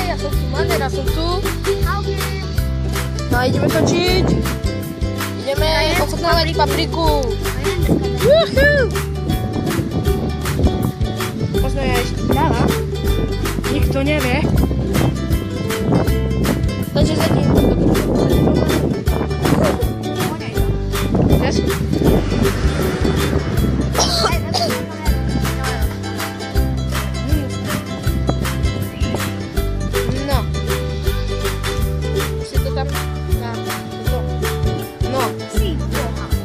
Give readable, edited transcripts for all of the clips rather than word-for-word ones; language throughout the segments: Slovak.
ja som tu, Manera, som tu. No a ideme točiť. Ideme ochutnávať papriku. Možno ja ešte pľava. Nikto nevie. Takže zatím to no. Si to tam na to. No.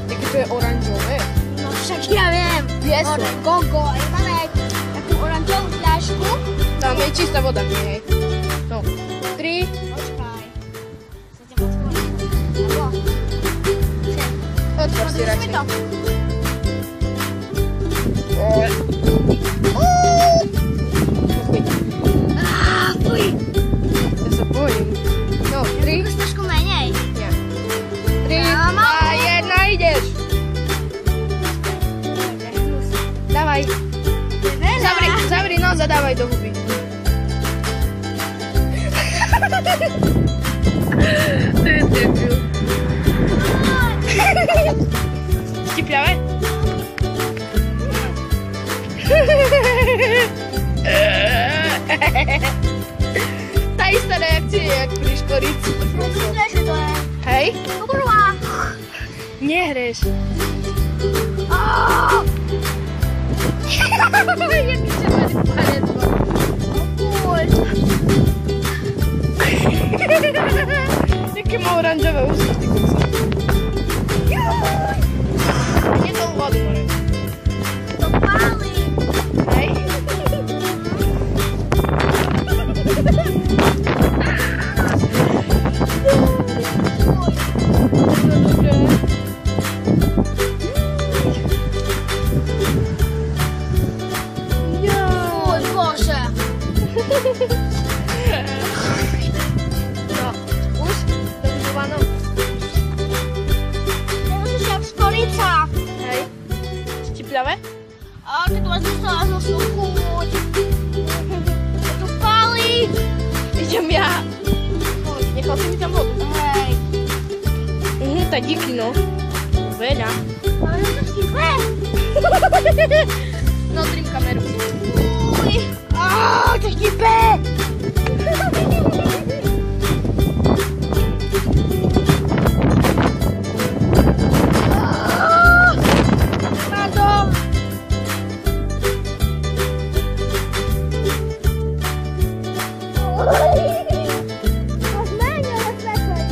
Také to je oranžové. No však ja viem. Gogo. Máme takú oranžovú fľašku. Tam je čistá voda, hej. No. 3. Počkaj. Otvor si radšej. Fuj. Ja sa bojím. No, 3. Skús trošku menej. Nie. 3, 2, 1, ideš. Dávaj. Zavri nos a dávaj do huby. To je debil. Štipľavé? Tá istá reakcia, jak pri škorici. Myslíš, že to je? Hej? Kurva. Nehreš. Je mi červený paredlo. Jaké má oranžové ústa, ty kuca. Nie to vodu, more. To pálí. Hej? Oj, Bože. No, už? Dobudovanó? Nemôžeš jak škorica. Hej? Štipľavé? A ty tu máš dostala znovu chuť. To pálí. Idem ja. Nechal si mi tam vodu. Hej. Tak díky, no. Veľa. Ale je to štipe. No, trim kameru. Uj. To štipe. Pardon. Máš méně reflektor.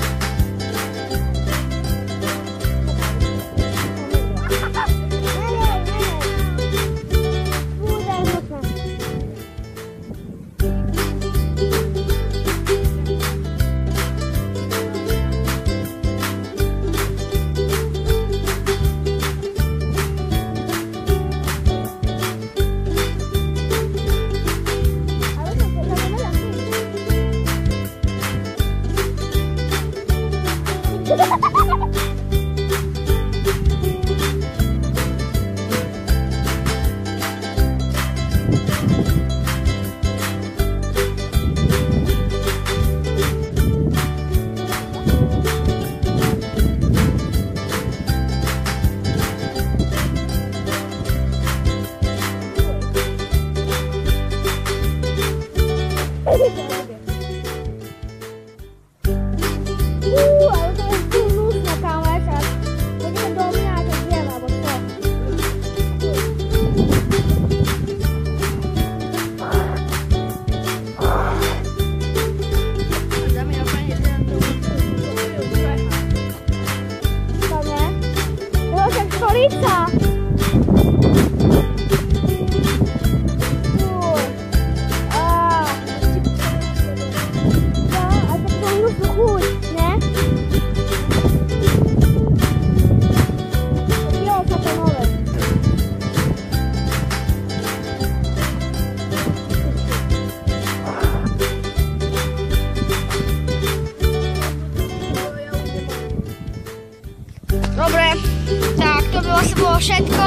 Ale to je hnusné, kámoša. Poďme do mňa, keď viem, alebo čo. Dámy a páni, že nám to To nie? To je však škorica. Dobre, tak to by asi bolo všetko.